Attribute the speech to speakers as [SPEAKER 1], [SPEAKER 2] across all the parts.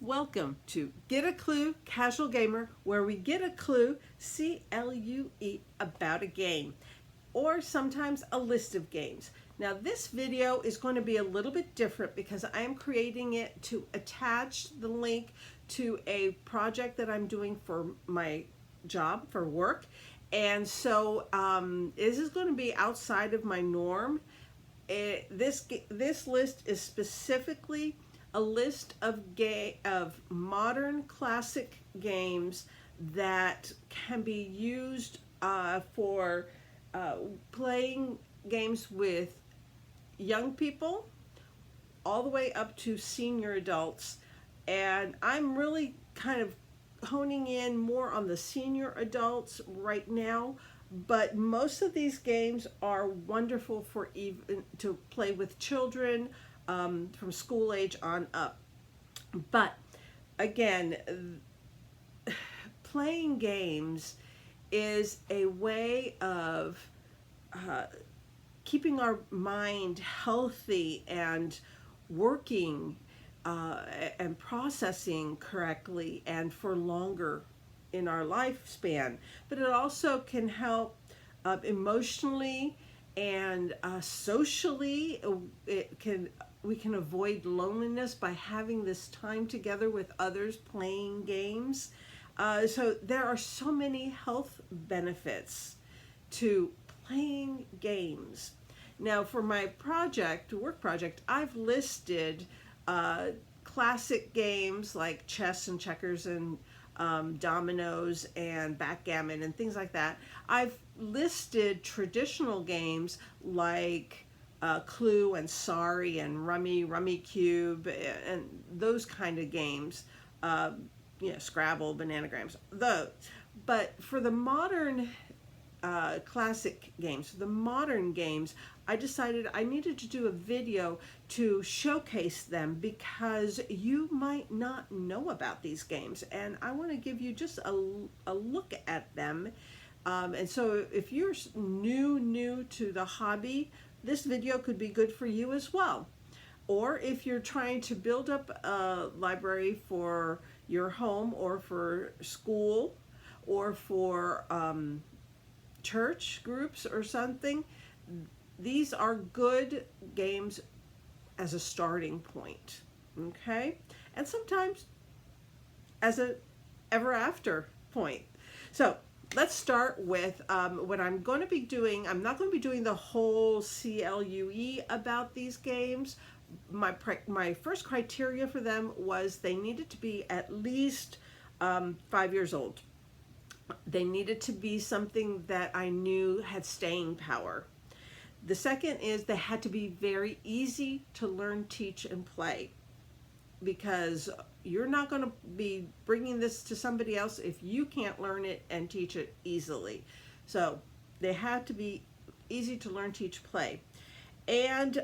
[SPEAKER 1] Welcome to Get a Clue Casual Gamer, where we get a clue, C-L-U-E, about a game, or sometimes a list of games. Now this video is going to be a little bit different because I am creating it to attach the link to a project that I'm doing for my job, for work. And so this is going to be outside of my norm. This list is specifically a list of modern classic games that can be used for playing games with young people all the way up to senior adults. And I'm really kind of honing in more on the senior adults right now, but most of these games are wonderful for even to play with children from school age on up. But again, playing games is a way of keeping our mind healthy and working and processing correctly and for longer in our lifespan. But it also can help emotionally and socially. We can avoid loneliness by having this time together with others playing games. So there are so many health benefits to playing games. Now for my work project, I've listed classic games like chess and checkers and dominoes and backgammon and things like that. I've listed traditional games like Clue and Sorry and Rummy Cube and those kind of games, Scrabble, Bananagrams, those. But for the modern classic games, the modern games, I decided I needed to do a video to showcase them because you might not know about these games, and I want to give you just a look at them. And so if you're new to the hobby, this video could be good for you as well. Or if you're trying to build up a library for your home or for school or for church groups or something, these are good games as a starting point, okay? And sometimes as a ever after point. So let's start with what I'm going to be doing. I'm not going to be doing the whole CLUE about these games. My first criteria for them was they needed to be at least 5 years old. They needed to be something that I knew had staying power. The second is they had to be very easy to learn, teach, and play, because you're not going to be bringing this to somebody else if you can't learn it and teach it easily. So they had to be easy to learn, teach, play. And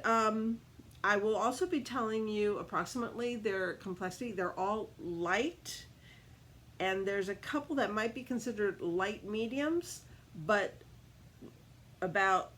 [SPEAKER 1] I will also be telling you approximately their complexity. They're all light, and there's a couple that might be considered light mediums, but about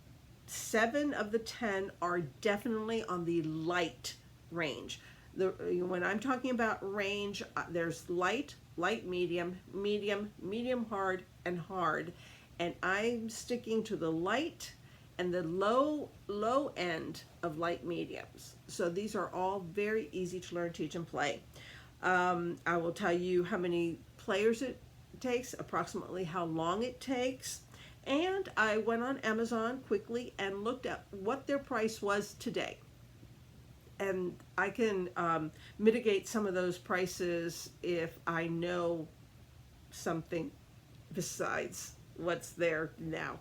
[SPEAKER 1] 7 of the 10 are definitely on the light range. When I'm talking about range, there's light, medium, medium hard, and hard. And I'm sticking to the light and the low end of light mediums. So these are all very easy to learn, teach, and play. I will tell you how many players it takes, approximately how long it takes. And I went on Amazon quickly and looked at what their price was today. And I can mitigate some of those prices if I know something besides what's there now.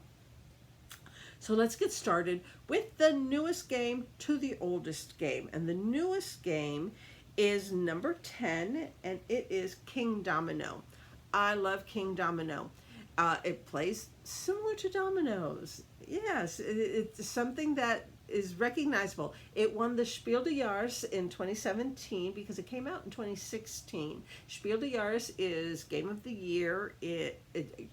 [SPEAKER 1] So let's get started with the newest game to the oldest game. And the newest game is number 10, and it is King Domino. I love King Domino. It plays similar to dominoes. Yes, it's something that is recognizable. It won the Spiel des Jahres in 2017 because it came out in 2016. Spiel des Jahres is Game of the Year, a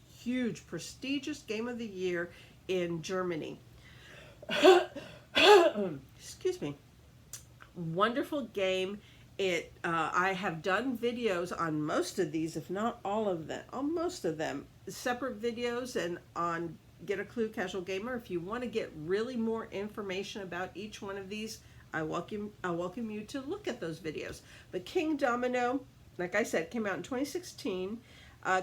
[SPEAKER 1] huge, prestigious Game of the Year in Germany. Excuse me. Wonderful game. I have done videos on most of these, if not all of them, on most of them, separate videos, and on Get a Clue Casual Gamer. If you want to get really more information about each one of these, I welcome you to look at those videos. But King Domino, like I said, came out in 2016.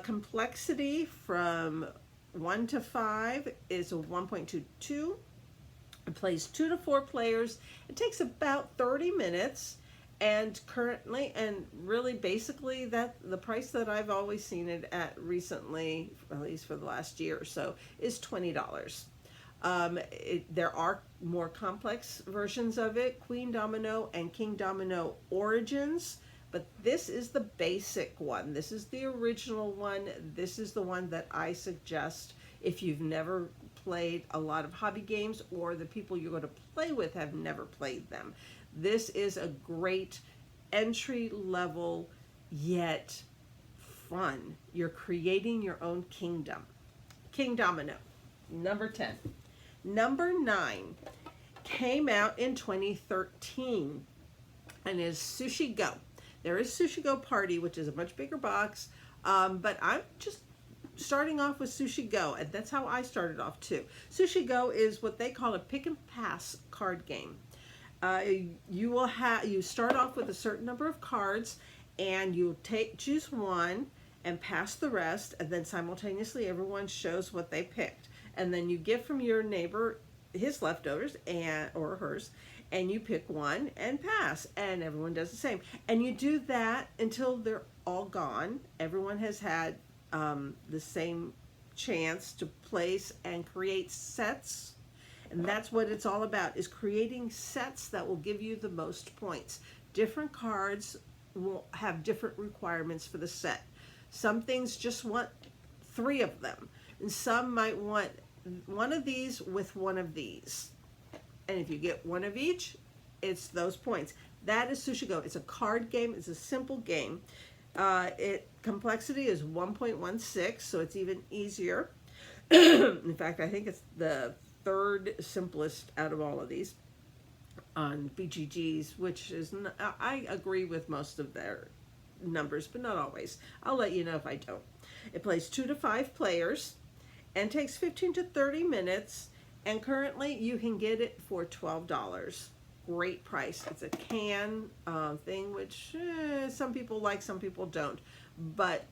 [SPEAKER 1] Complexity from 1 to 5 is a 1.22. It plays 2 to 4 players. It takes about 30 minutes. And currently, and really basically, that the price that I've always seen it at recently, at least for the last year or so, is $20. There are more complex versions of it, Queen Domino and King Domino Origins, but this is the basic one. This is the original one. This is the one that I suggest if you've never played a lot of hobby games, or the people you're going to play with have never played them. This is a great entry level, yet fun. You're creating your own kingdom. King Domino, number 10. Number 9 came out in 2013 and is Sushi Go. There is Sushi Go Party, which is a much bigger box, but I'm just starting off with Sushi Go, and that's how I started off too. Sushi Go is what they call a pick and pass card game. You start off with a certain number of cards, and you choose one and pass the rest, and then simultaneously everyone shows what they picked, and then you get from your neighbor his leftovers or hers, and you pick one and pass, and everyone does the same, and you do that until they're all gone. Everyone has had the same chance to place and create sets. And that's what it's all about, is creating sets that will give you the most points. Different cards will have different requirements for the set. Some things just want 3 of them, and some might want one of these with one of these. And if you get one of each, it's those points. That is Sushi Go. It's a card game. It's a simple game. Complexity is 1.16, so it's even easier. In fact, I think it's the 3rd simplest out of all of these on BGG's, which is, I agree with most of their numbers, but not always. I'll let you know if I don't. It plays 2 to 5 players and takes 15 to 30 minutes, and currently you can get it for $12. Great price. It's a can thing, which some people like, some people don't, but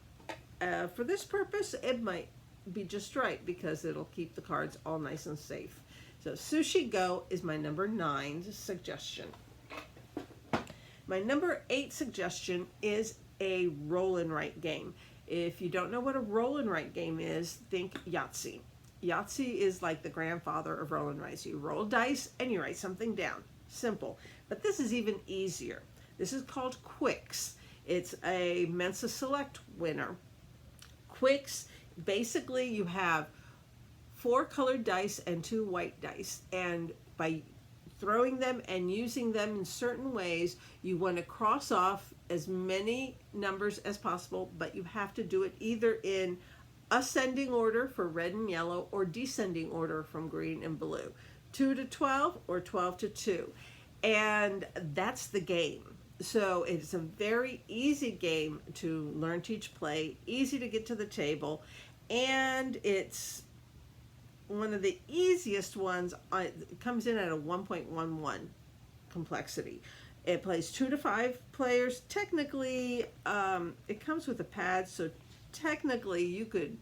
[SPEAKER 1] for this purpose it might be just right, because it'll keep the cards all nice and safe. So Sushi Go is my number 9 suggestion. My number 8 suggestion is a roll and write game. If you don't know what a roll and write game is, think Yahtzee. Yahtzee is like the grandfather of roll and write. You roll dice and you write something down. Simple. But this is even easier. This is called Quicks. It's a Mensa Select winner. Quicks, basically you have 4 colored dice and 2 white dice, and by throwing them and using them in certain ways, you want to cross off as many numbers as possible, but you have to do it either in ascending order for red and yellow, or descending order from green and blue. 2 to 12 or 12 to 2. And that's the game. So it's a very easy game to learn, teach, play, easy to get to the table, and it's one of the easiest ones. It comes in at a 1.11 complexity. It plays 2 to 5 players. Technically, it comes with a pad, so technically you could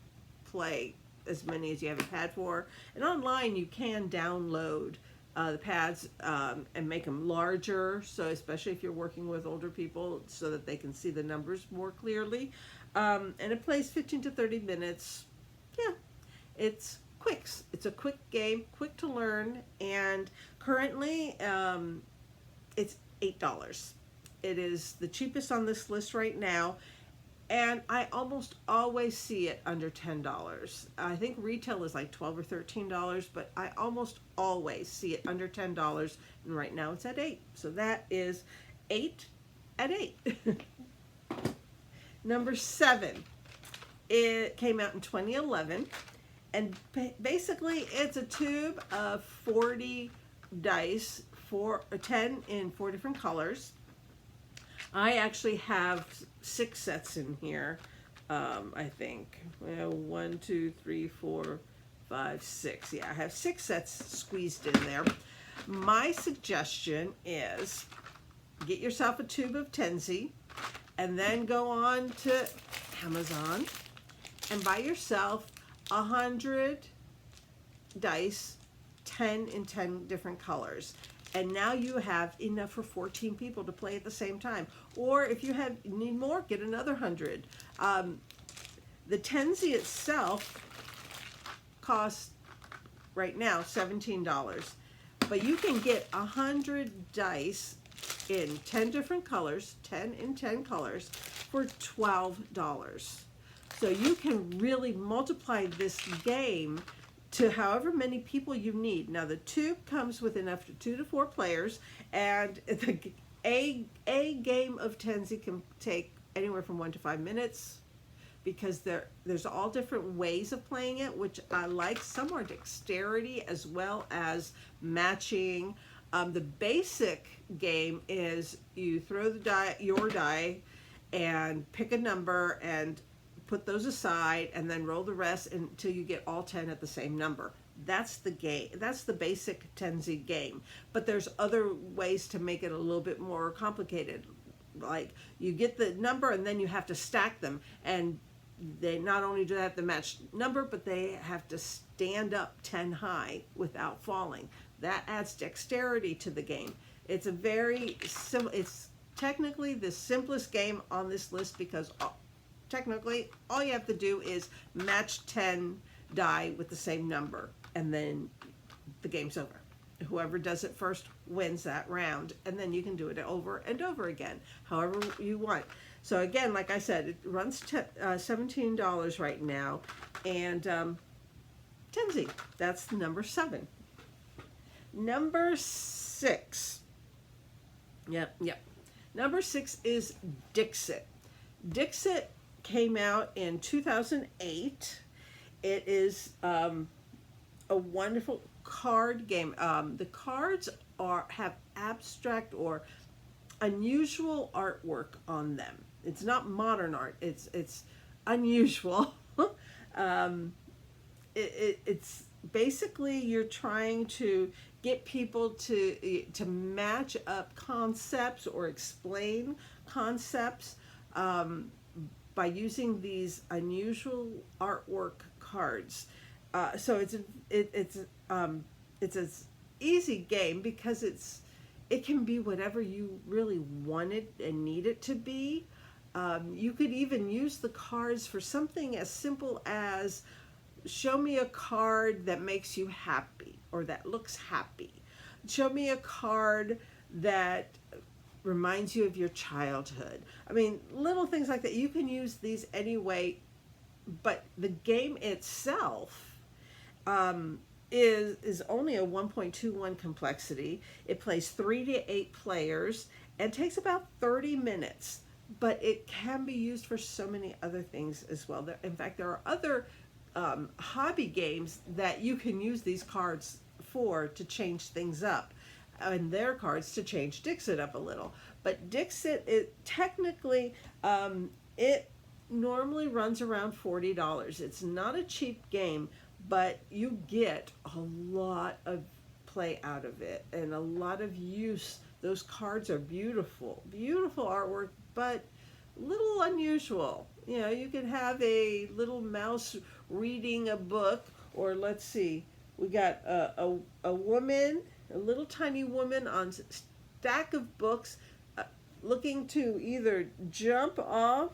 [SPEAKER 1] play as many as you have a pad for. And online you can download the pads and make them larger, so especially if you're working with older people, so that they can see the numbers more clearly. And it plays 15 to 30 minutes. Yeah, it's Quicks. It's a quick game, quick to learn, and currently it's $8. It is the cheapest on this list right now, and I almost always see it under $10. I think retail is like $12 or $13, but I almost always see it under $10, and right now it's at $8. So that is 8 at 8. Number 7. It came out in 2011, and basically it's a tube of 40 dice, 10 in 4 different colors. I actually have 6 sets in here. I think one, two, three, four, five, six. Yeah, I have 6 sets squeezed in there. My suggestion is get yourself a tube of Tenzi and then go on to Amazon and buy yourself 100 dice, 10 in 10 different colors. And now you have enough for 14 people to play at the same time. Or if you need more, get another 100. The Tenzi itself costs right now $17, but you can get 100 dice in 10 different colors, 10 in 10 colors, for $12. So you can really multiply this game to however many people you need. Now the tube comes with enough for 2 to 4 players, and a game of Tenzi can take anywhere from 1 to 5 minutes, because there's all different ways of playing it, which I like. Some are dexterity as well as matching. The basic game is you throw your die and pick a number and put those aside, and then roll the rest until you get all 10 at the same number. That's the game. That's the basic Tenzi game. But there's other ways to make it a little bit more complicated. Like you get the number and then you have to stack them, and they not only do they have to match number, but they have to stand up 10 high without falling. That adds dexterity to the game. It's a very simple. It's technically the simplest game on this list, because technically all you have to do is match 10 die with the same number, and then the game's over. Whoever does it first wins that round, and then you can do it over and over again, however you want. So again, like I said, it runs $17 right now, and Tenzi, that's number 7. Number 6. Yep. Number 6 is Dixit. Dixit came out in 2008. It is a wonderful card game. The cards have abstract or unusual artwork on them. It's not modern art. It's unusual. It's basically you're trying to get people to match up concepts or explain concepts by using these unusual artwork cards. So it's an easy game because it can be whatever you really want it and need it to be. You could even use the cards for something as simple as show me a card that makes you happy or that looks happy. Show me a card that reminds you of your childhood. I mean, little things like that. You can use these anyway, but the game itself is only a 1.21 complexity. It plays 3 to 8 players and takes about 30 minutes, but it can be used for so many other things as well. In fact, there are other hobby games that you can use these cards for to change things up, and their cards to change Dixit up a little. But Dixit, it technically, it normally runs around $40. It's not a cheap game, but you get a lot of play out of it and a lot of use. Those cards are beautiful, beautiful artwork, but a little unusual. You know, you could have a little mouse reading a book, or let's see, we got a woman, a little tiny woman on a stack of books, looking to either jump off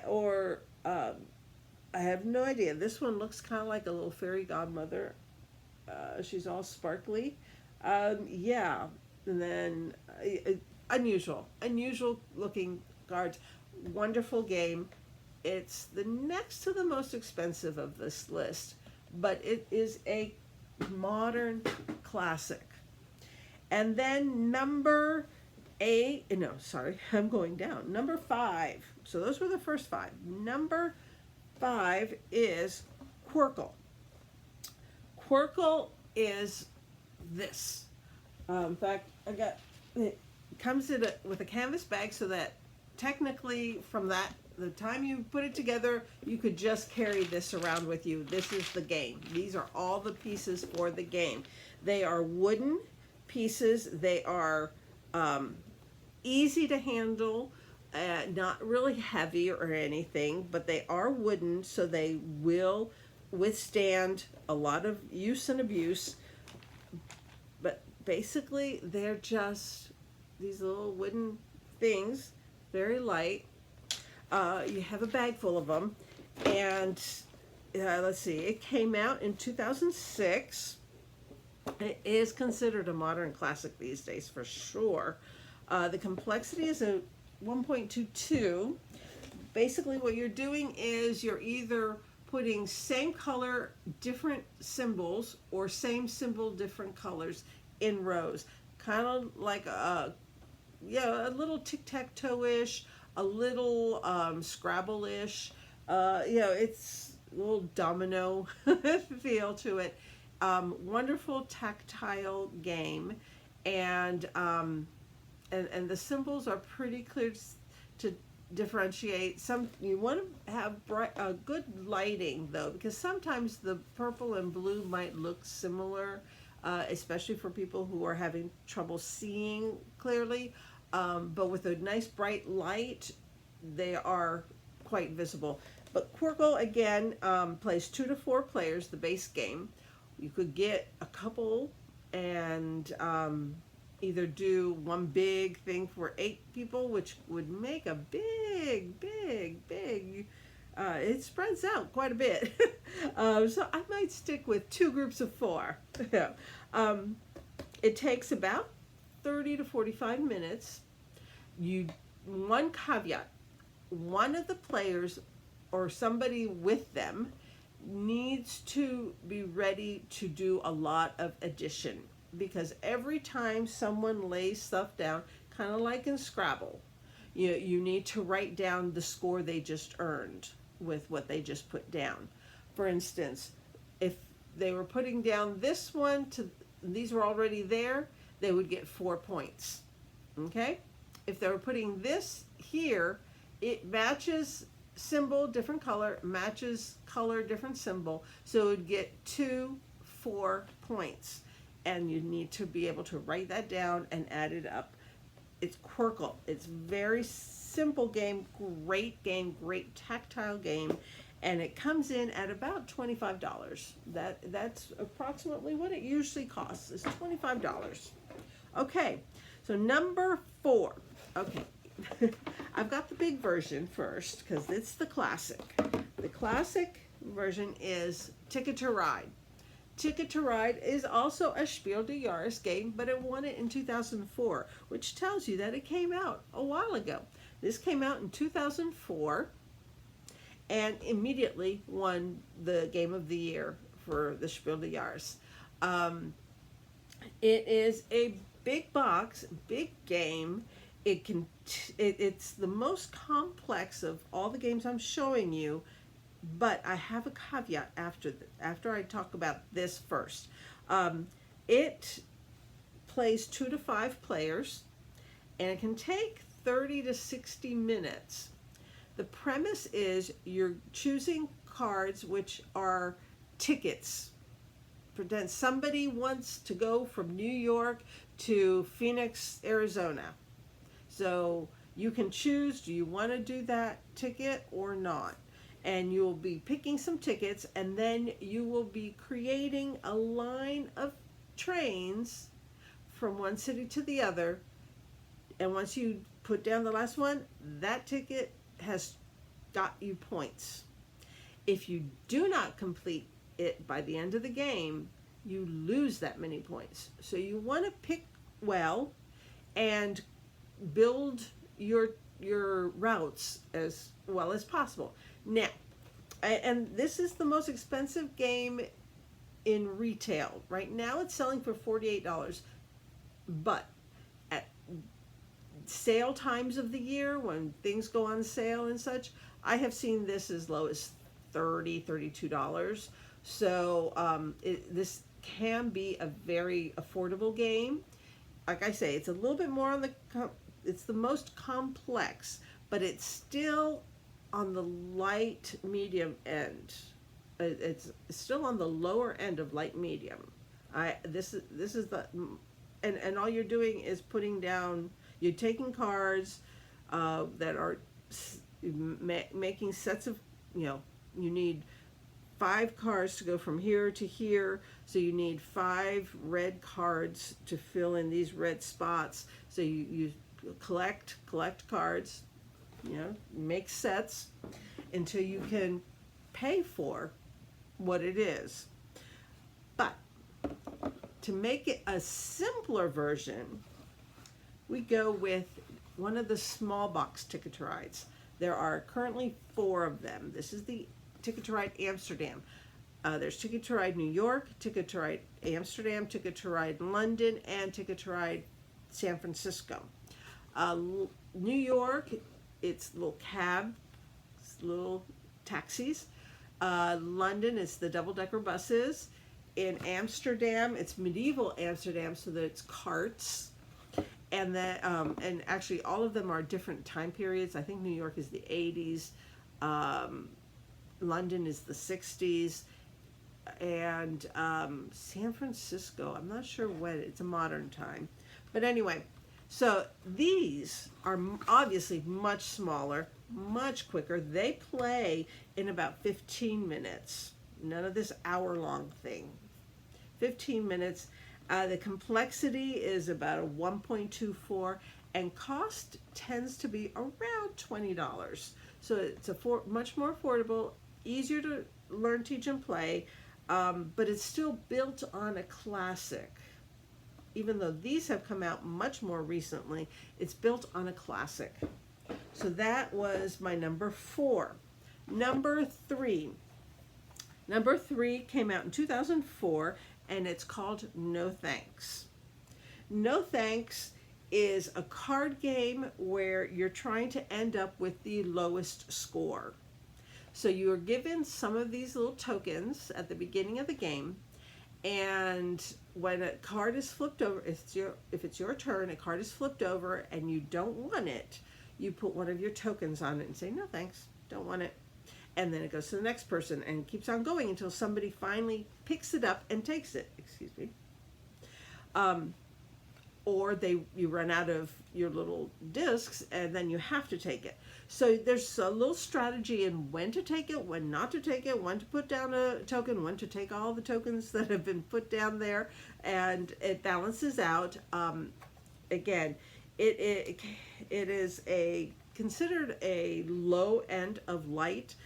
[SPEAKER 1] or I have no idea. This one looks kind of like a little fairy godmother. She's all sparkly. Yeah, and then unusual looking cards. Wonderful game. It's the next to the most expensive of this list, but it is a modern classic. And then number 8, no, sorry, I'm going down. Number 5. So those were the first 5. Number 5 is Quirkle. Quirkle is this. In fact, I got it comes with a canvas bag, so that technically from the time you put it together, you could just carry this around with you. This is the game. These are all the pieces for the game. They are wooden pieces. They are easy to handle, not really heavy or anything, but they are wooden, so they will withstand a lot of use and abuse. But basically, they're just these little wooden things, very light. You have a bag full of them, and let's see, it came out in 2006. It is considered a modern classic these days for sure. The complexity is a 1.22. Basically what you're doing is you're either putting same color, different symbols, or same symbol, different colors in rows. Kind of like a little tic-tac-toe-ish, a little Scrabble-ish. It's a little domino feel to it. Wonderful tactile game, and the symbols are pretty clear to differentiate. You want to have good lighting though, because sometimes the purple and blue might look similar, especially for people who are having trouble seeing clearly. But with a nice bright light, they are quite visible. But Quirkle again plays 2 to 4 players, the base game. You could get a couple and either do one big thing for 8 people, which would make a big, it spreads out quite a bit. So I might stick with 2 groups of 4. It takes about 30 to 45 minutes. One caveat, one of the players or somebody with them needs to be ready to do a lot of addition, because every time someone lays stuff down, kind of like in Scrabble, you need to write down the score they just earned with what they just put down. For instance, if they were putting down this one these were already there, they would get 4 points. Okay? If they were putting this here, it matches symbol, different color, matches color, different symbol, so it would get 4 points. And you need to be able to write that down and add it up. It's Quirkle. It's very simple game, great tactile game, and it comes in at about $25. That's approximately what it usually costs, is $25. Okay, so number 4. Okay, I've got the big version first because it's the classic. The classic version is Ticket to Ride. Ticket to Ride is also a Spiel des Jahres game, but it won it in 2004, which tells you that it came out a while ago. This came out in 2004 and immediately won the Game of the Year for the Spiel des Jahres. It is a big box, big game. It's the most complex of all the games I'm showing you, but I have a caveat after I talk about this first. It plays 2 to 5 players, and it can take 30 to 60 minutes. The premise is you're choosing cards which are tickets. Pretend somebody wants to go from New York to Phoenix, Arizona. So you can choose, do you want to do that ticket or not? And you'll be picking some tickets, and then you will be creating a line of trains from one city to the other. And once you put down the last one, that ticket has got you points. If you do not complete it by the end of the game, you lose that many points. So you want to pick well and build your routes as well as possible. Now, and this is the most expensive game in retail. Right now it's selling for $48, but at sale times of the year when things go on sale and such, I have seen this as low as $30, $32. So this can be a very affordable game. like I say, it's a little bit more on the, it's the most complex, but it's still on the light medium end. It's still on the lower end of light medium. This is the, and all you're doing is putting down. You're taking cards that are making sets of, you know, you need 5 cards to go from here to here, so you need 5 red cards to fill in these red spots. So you collect cards, you know, make sets until you can pay for what it is. But to make it a simpler version, we go with one of the small box Ticket to Rides. There are currently 4 of them. This is the Ticket to Ride Amsterdam. There's Ticket to Ride New York, Ticket to Ride Amsterdam, Ticket to Ride London, and Ticket to Ride San Francisco. New York, it's little cabs, little taxis. London, it's the double-decker buses. In Amsterdam, it's medieval Amsterdam, so that it's carts. And then, and actually, all of them are different time periods. I think New York is the 80s. London is the 60s, and San Francisco, I'm not sure when, it's a modern time. But anyway, so these are obviously much smaller, much quicker. They play in about 15 minutes. None of this hour-long thing. 15 minutes. The complexity is about a 1.24, and cost tends to be around $20. So it's much more affordable, easier to learn, teach, and play, but it's still built on a classic. Even though these have come out much more recently, it's built on a classic. So that was my number 4. Number 3. Number 3 came out in 2004, and it's called No Thanks. No Thanks is a card game where you're trying to end up with the lowest score. So you are given some of these little tokens at the beginning of the game, and when a card is flipped over, if it's your turn, a card is flipped over and you don't want it, you put one of your tokens on it and say, no thanks, don't want it. And then it goes to the next person and keeps on going until somebody finally picks it up and takes it. Excuse me. Or you run out of your little discs and then you have to take it. So there's a little strategy in when to take it, when not to take it, when to put down a token, when to take all the tokens that have been put down there, and it balances out. Again, it is considered a low end of light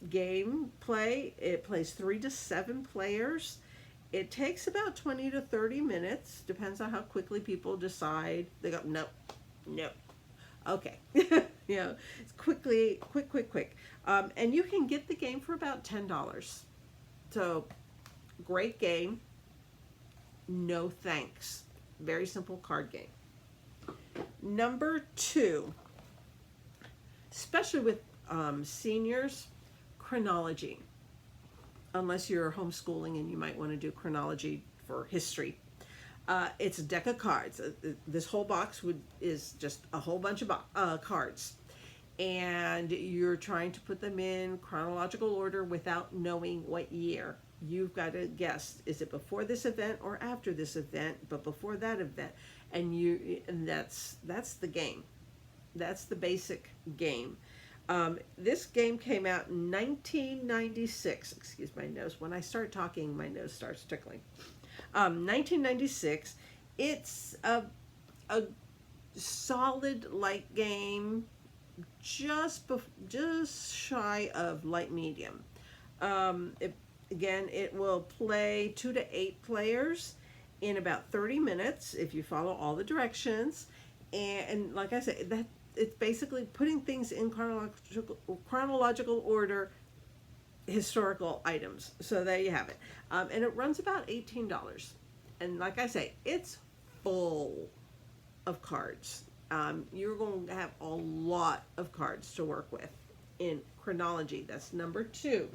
[SPEAKER 1] game play. It plays 3 to 7 players. It takes about 20 to 30 minutes, depends on how quickly people decide. They go, nope, nope. Okay. You know, it's quick. And you can get the game for about $10. So, great game. No thanks. Very simple card game. Number 2, especially with seniors, chronology. Unless you're homeschooling and you might want to do chronology for history. It's a deck of cards. This whole box is just a whole bunch of cards. And you're trying to put them in chronological order without knowing what year. You've got to guess, is it before this event or after this event, but before that event? And that's the game. That's the basic game. This game came out in 1996. Excuse my nose. When I start talking, my nose starts tickling. 1996. It's a solid light game, just shy of light medium. It will play 2 to 8 players in about 30 minutes if you follow all the directions. And like I said, that it's basically putting things in chronological order, historical items. So there you have it. And it runs about $18. And like I say, it's full of cards. You're going to have a lot of cards to work with in chronology. That's number 2.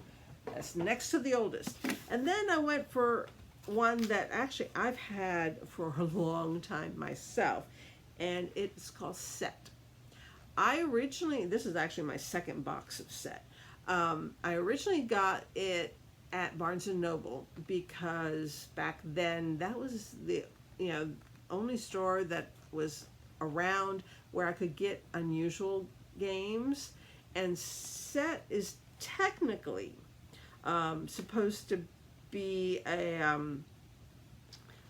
[SPEAKER 1] That's next to the oldest. And then I went for one that actually I've had for a long time myself, and it's called Set. I originally, this is actually my second box of Set. I originally got it at Barnes and Noble because back then that was the, you know, only store that was around where I could get unusual games. And Set is technically supposed to be a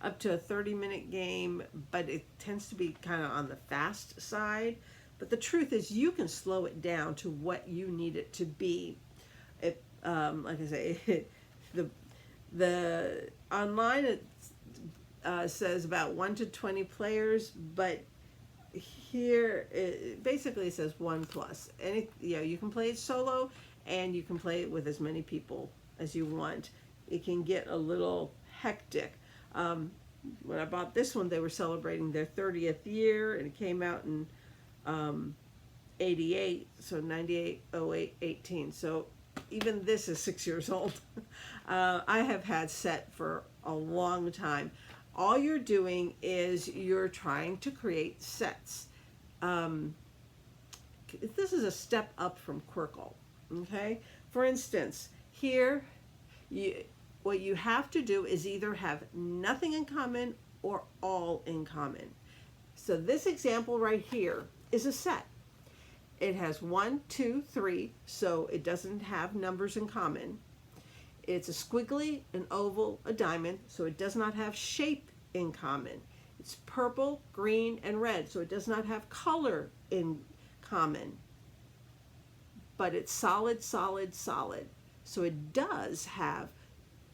[SPEAKER 1] up to a 30-minute game, but it tends to be kind of on the fast side. But the truth is, you can slow it down to what you need it to be. It, like I say, the online it says about 1 to 20 players, but here it basically says 1 plus. And you know, you can play it solo, and you can play it with as many people as you want. It can get a little hectic. When I bought this one, they were celebrating their 30th year, and it came out in 88, so 98, 08, 18. So even this is 6 years old. I have had Set for a long time. All you're doing is you're trying to create sets. This is a step up from Quirkle. Okay? For instance, here, what you have to do is either have nothing in common or all in common. So this example right here is a set. It has 1, 2, 3, so it doesn't have numbers in common. It's a squiggly, an oval, a diamond, so it does not have shape in common. It's purple, green, and red, so it does not have color in common. But it's solid, solid, solid. So it does have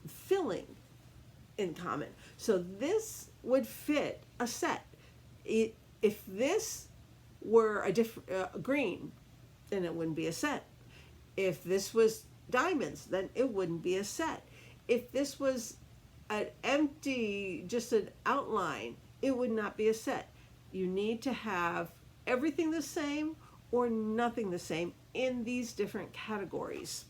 [SPEAKER 1] filling in common. So this would fit a set. If this were a different green, then it wouldn't be a set. If this was diamonds, then it wouldn't be a set. If this was an empty, just an outline, it would not be a set. You need to have everything the same or nothing the same in these different categories.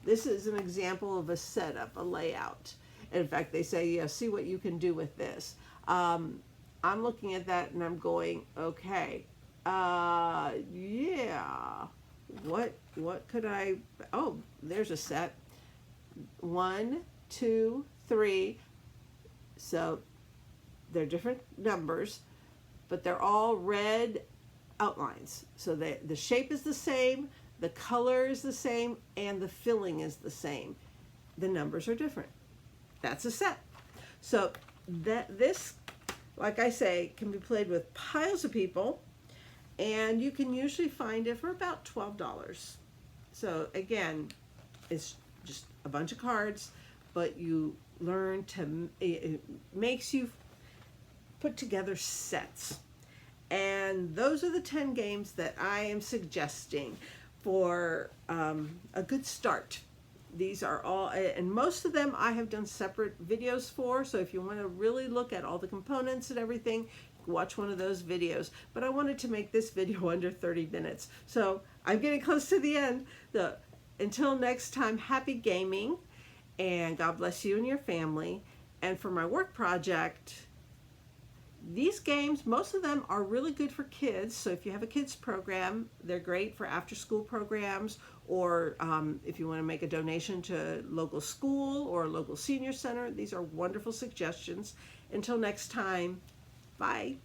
[SPEAKER 1] This is an example of a setup, a layout. In fact, they say, yeah, see what you can do with this. I'm looking at that and I'm going, okay, yeah, what could I, oh, there's a set. 1, 2, 3. So they're different numbers, but they're all red outlines. So the shape is the same, the color is the same, and the filling is the same. The numbers are different. That's a set. So this, like I say, can be played with piles of people, and you can usually find it for about $12. So again, it's just a bunch of cards, but you learn to, it makes you put together sets. And those are the 10 games that I am suggesting for a good start. These are all, and most of them I have done separate videos for, so if you want to really look at all the components and everything, watch one of those videos. But I wanted to make this video under 30 minutes. So I'm getting close to the end. Until next time, happy gaming, and God bless you and your family. And for my work project, these games, most of them are really good for kids. So if you have a kids program, they're great for after school programs, or if you want to make a donation to local school or local senior center. These are wonderful suggestions. Until next time, bye.